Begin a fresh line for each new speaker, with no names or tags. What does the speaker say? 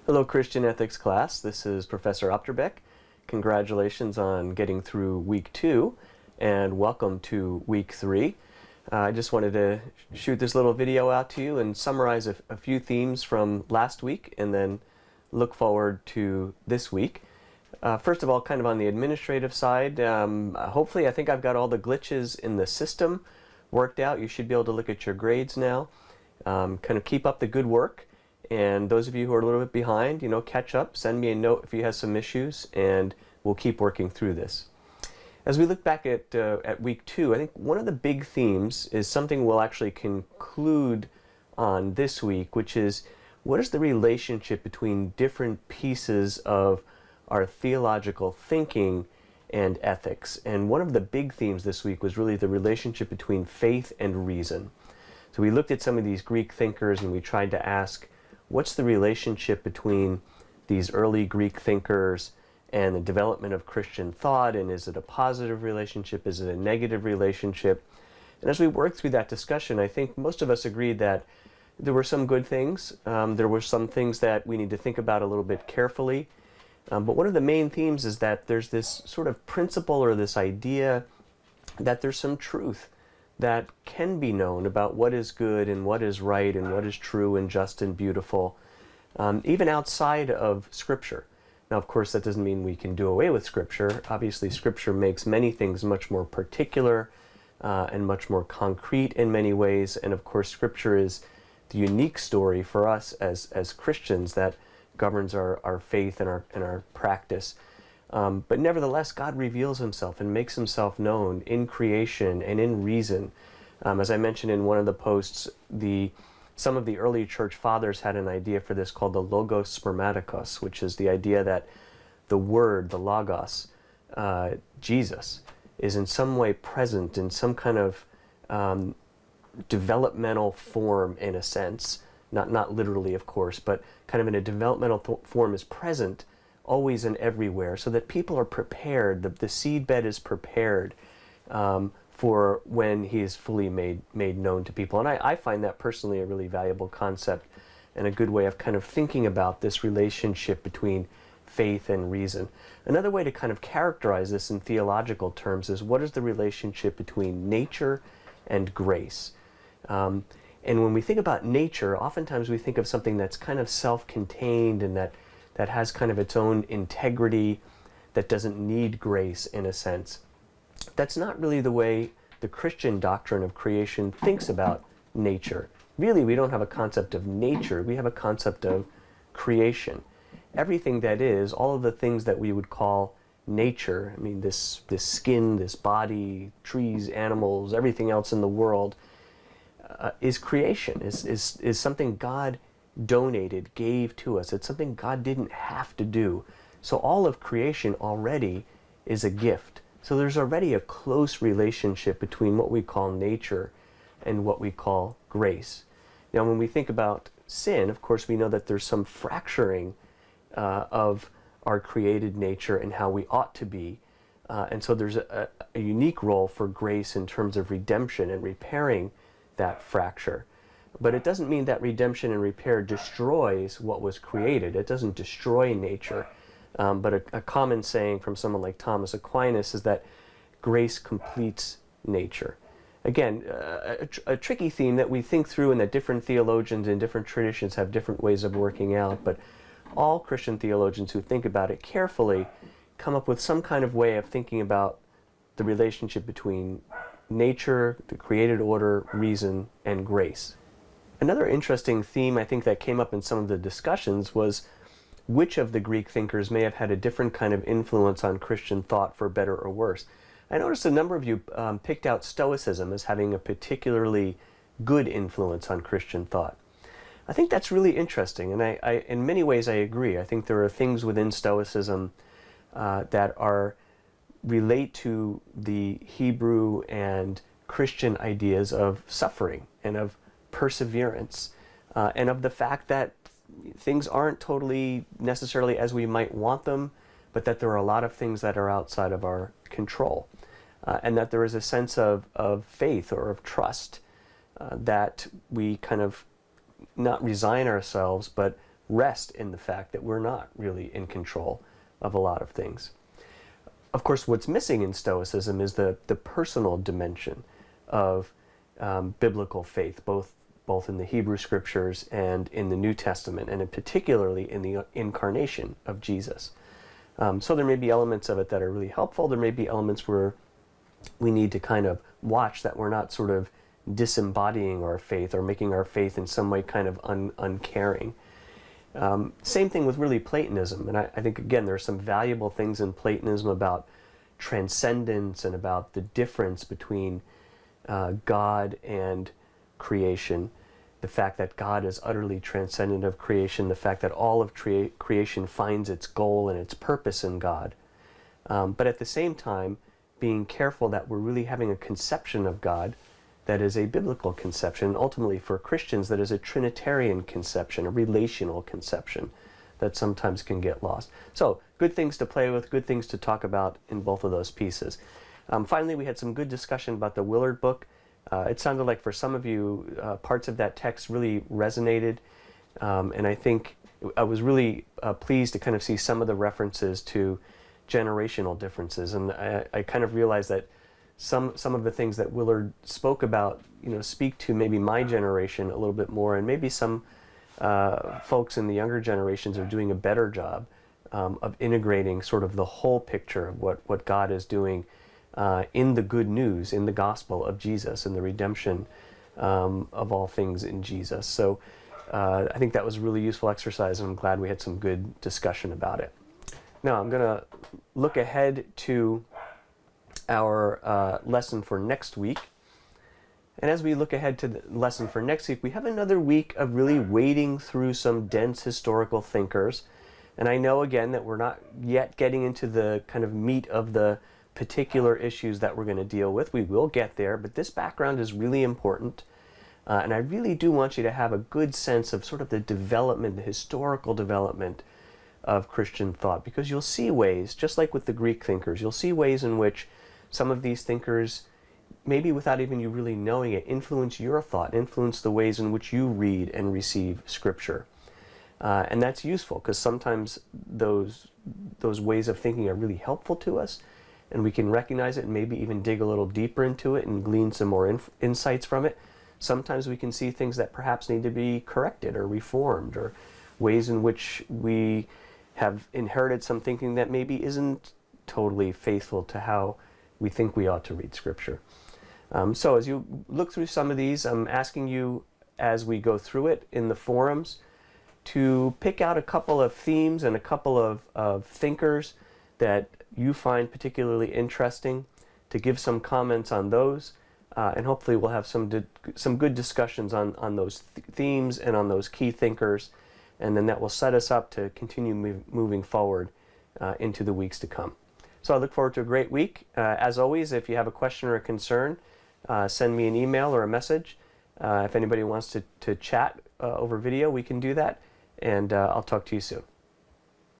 Hello, Christian ethics class. This is Professor Opterbeck. Congratulations on getting through week 2 and welcome to week 3. I just wanted to shoot this little video out to you and summarize a few themes from last week and then look forward to this week. First of all, kind of on the administrative side, hopefully I think I've got all the glitches in the system worked out. You should be able to look at your grades now. Kind of keep up the good work. And those of you who are a little bit behind, catch up, send me a note if you have some issues, and we'll keep working through this. As we look back at week 2, I think one of the big themes is something we'll actually conclude on this week, which is what is the relationship between different pieces of our theological thinking and ethics. And one of the big themes this week was really the relationship between faith and reason. So we looked at some of these Greek thinkers and we tried to ask, what's the relationship between these early Greek thinkers and the development of Christian thought, and is it a positive relationship, is it a negative relationship? And as we worked through that discussion, I think most of us agreed that there were some good things, there were some things that we need to think about a little bit carefully, but one of the main themes is that there's this sort of principle or this idea that there's some truth that can be known about what is good and what is right and what is true and just and beautiful, even outside of Scripture. Now, of course, that doesn't mean we can do away with Scripture. Obviously, Scripture makes many things much more particular and much more concrete in many ways. And of course, Scripture is the unique story for us as Christians that governs our faith and our practice. But nevertheless, God reveals himself and makes himself known in creation and in reason. As I mentioned in one of the posts, some of the early church fathers had an idea for this called the logos spermaticos, which is the idea that the word, the logos, Jesus, is in some way present in some kind of developmental form, in a sense, not literally, of course, but kind of in a developmental form is present always and everywhere, so that people are prepared, the seedbed is prepared for when he is fully made known to people. And I find that personally a really valuable concept and a good way of kind of thinking about this relationship between faith and reason. Another way to kind of characterize this in theological terms is what is the relationship between nature and grace. And when we think about nature, oftentimes we think of something that's kind of self-contained and that has kind of its own integrity, that doesn't need grace in a sense. That's not really the way the Christian doctrine of creation thinks about nature. Really, we don't have a concept of nature, we have a concept of creation. Everything that is, all of the things that we would call nature, I mean this skin, this body, trees, animals, everything else in the world, is creation, is something God donated, gave to us. It's something God didn't have to do. So all of creation already is a gift. So there's already a close relationship between what we call nature and what we call grace. Now, when we think about sin, of course, we know that there's some fracturing of our created nature and how we ought to be. And so there's a unique role for grace in terms of redemption and repairing that fracture. But it doesn't mean that redemption and repair destroys what was created. It doesn't destroy nature. But a common saying from someone like Thomas Aquinas is that grace completes nature. Again, a tricky theme that we think through and that different theologians and different traditions have different ways of working out. But all Christian theologians who think about it carefully come up with some kind of way of thinking about the relationship between nature, the created order, reason, and grace. Another interesting theme I think that came up in some of the discussions was which of the Greek thinkers may have had a different kind of influence on Christian thought, for better or worse. I noticed a number of you picked out Stoicism as having a particularly good influence on Christian thought. I think that's really interesting, and I in many ways I agree. I think there are things within Stoicism that relate to the Hebrew and Christian ideas of suffering and of perseverance, and of the fact that things aren't totally necessarily as we might want them, but that there are a lot of things that are outside of our control, and that there is a sense of faith or of trust that we kind of not resign ourselves, but rest in the fact that we're not really in control of a lot of things. Of course, what's missing in Stoicism is the personal dimension of biblical faith, both in the Hebrew Scriptures and in the New Testament, and particularly in the incarnation of Jesus. So there may be elements of it that are really helpful. There may be elements where we need to kind of watch that we're not sort of disembodying our faith or making our faith in some way kind of uncaring. Same thing with really Platonism. And I think, again, there are some valuable things in Platonism about transcendence and about the difference between God and creation. The fact that God is utterly transcendent of creation, the fact that all of creation finds its goal and its purpose in God. But at the same time, being careful that we're really having a conception of God that is a biblical conception, and ultimately for Christians that is a Trinitarian conception, a relational conception that sometimes can get lost. So, good things to play with, good things to talk about in both of those pieces. Finally, we had some good discussion about the Willard book. It sounded like for some of you, parts of that text really resonated, and I think I was really pleased to kind of see some of the references to generational differences, and I kind of realized that some of the things that Willard spoke about, speak to maybe my generation a little bit more, and maybe some folks in the younger generations are doing a better job of integrating sort of the whole picture of what God is doing in the good news, in the gospel of Jesus and the redemption of all things in Jesus. So I think that was a really useful exercise, and I'm glad we had some good discussion about it. Now I'm going to look ahead to our lesson for next week. And as we look ahead to the lesson for next week, we have another week of really wading through some dense historical thinkers. And I know, again, that we're not yet getting into the kind of meat of the particular issues that we're going to deal with. We will get there, but this background is really important. And I really do want you to have a good sense of sort of the development, the historical development of Christian thought, because you'll see ways, just like with the Greek thinkers, you'll see ways in which some of these thinkers, maybe without even you really knowing it, influence your thought, influence the ways in which you read and receive Scripture. And that's useful, because sometimes those ways of thinking are really helpful to us, and we can recognize it and maybe even dig a little deeper into it and glean some more insights from it. Sometimes we can see things that perhaps need to be corrected or reformed, or ways in which we have inherited some thinking that maybe isn't totally faithful to how we think we ought to read Scripture. So as you look through some of these, I'm asking you, as we go through it in the forums, to pick out a couple of themes and a couple of thinkers that you find particularly interesting, to give some comments on those, and hopefully we'll have some good discussions on those themes and on those key thinkers, and then that will set us up to continue moving forward into the weeks to come. So I look forward to a great week. As always, if you have a question or a concern, send me an email or a message. If anybody wants to chat over video, we can do that, and I'll talk to you soon.